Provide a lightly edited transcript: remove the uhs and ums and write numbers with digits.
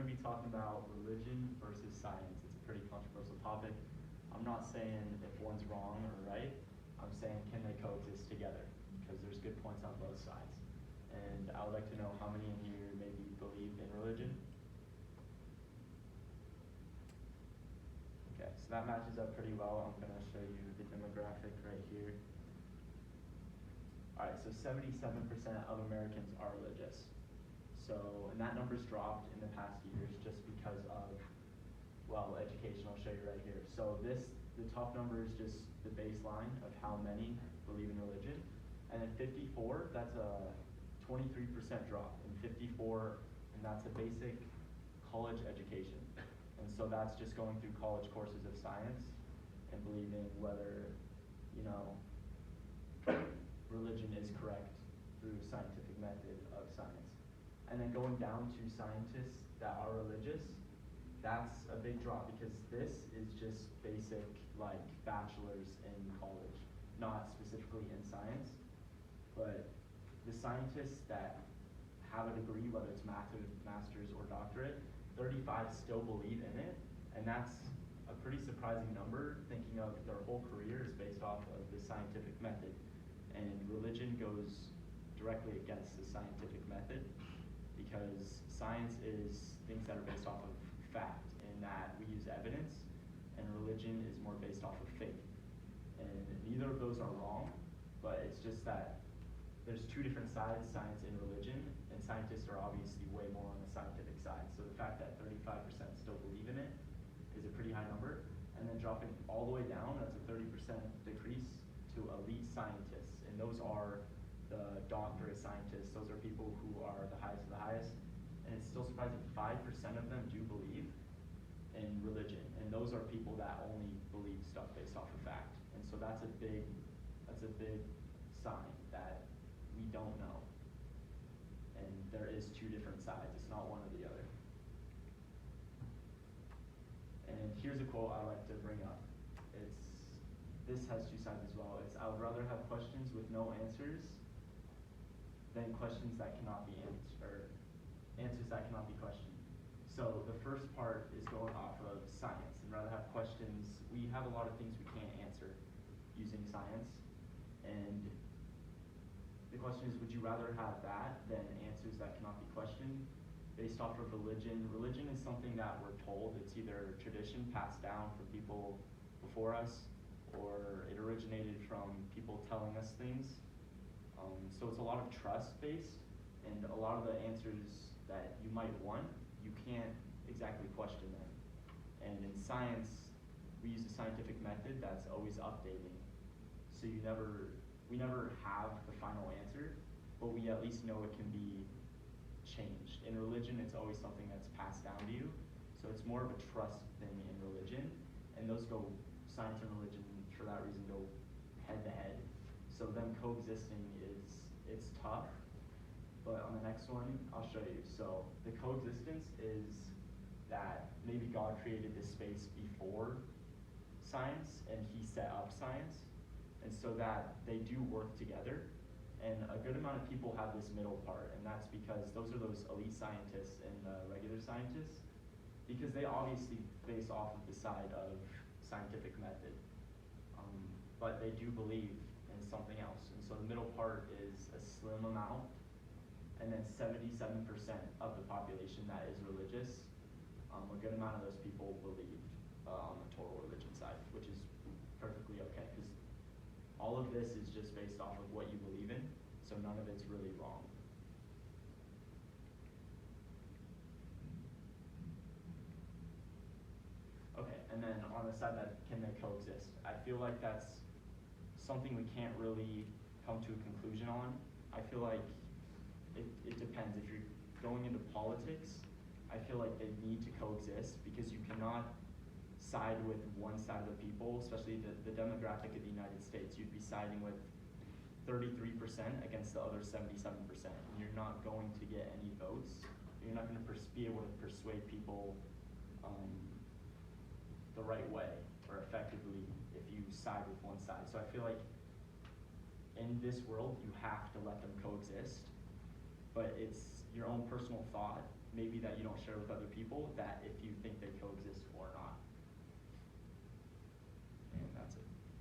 going to be talking about religion versus science. It's a pretty controversial topic. I'm not saying if one's wrong or right. I'm saying can they coexist together? Because there's good points on both sides. And I would like to know how many in here maybe believe in religion. Okay, so that matches up pretty well. I'm going to show you the demographic right here. All right, so 77% of Americans are religious. So, and that number's dropped in the past years just because of, well, education. I'll show you right here. So the top number is just the baseline of how many believe in religion. And then 54, that's a 23% drop. And 54, and that's a basic college education. And so that's just going through college courses of science and believing whether, religion is correct through scientific method of science. And then going down to scientists that are religious, that's a big drop because this is just basic like bachelor's in college, not specifically in science. But the scientists that have a degree, whether it's master's or doctorate, 35 still believe in it, and that's a pretty surprising number thinking of their whole career is based off of the scientific method. And religion goes directly against the scientific method because science is things that are based off of fact in that we use evidence, and religion is more based off of faith. And neither of those are wrong, but it's just that there's two different sides, science and religion, and scientists are obviously way more on the scientific side. So the fact that 35% still believe in it is a pretty high number. And then dropping all the way down, that's a 30% decrease to elite scientists. And those are the doctorate scientists. Those are people who are the highest of the highest. And it's still surprising, 5% of them do believe in religion. And those are people that only believe stuff based off of fact. And so that's a big sign that we don't know. And there is two different sides. It's not one or the other. And here's a quote I like to bring up. This has two sides as well. I would rather have questions with no answers than questions that cannot be answered, or answers that cannot be questioned. So the first part is going off of science, and rather have questions. We have a lot of things we can't answer using science, and the question is, would you rather have that than answers that cannot be questioned? Based off of religion, religion is something that we're told. It's either tradition passed down from people before us, or it originated from people telling us things. So it's a lot of trust-based, and a lot of the answers that you might want, you can't exactly question them. And in science, we use a scientific method that's always updating. So we never have the final answer, but we at least know it can be changed. In religion, it's always something that's passed down to you. So it's more of a trust thing in religion, and those go, science and religion, for that reason, go head to head. So them coexisting it's tough, but on the next one, I'll show you. So the coexistence is that maybe God created this space before science, and he set up science, and so that they do work together. And a good amount of people have this middle part, and that's because those are those elite scientists and regular scientists, because they obviously base off of the side of scientific method, but they do believe in something else. And so the middle part is a slim amount, and then 77% of the population that is religious. A good amount of those people believe on the total religion side, which is perfectly okay, because all of this is just based off of what you believe in, so none of it's really wrong. Okay, and then on the side that can they coexist? I feel like that's something we can't really come to a conclusion on. I feel like it depends. If you're going into politics, I feel like they need to coexist because you cannot side with one side of the people, especially the demographic of the United States. You'd be siding with 33% against the other 77%. And you're not going to get any votes. You're not going to be able to persuade people the right way or effectively if you side with one side. So I feel like in this world, you have to let them coexist, but it's your own personal thought maybe that you don't share with other people, that if you think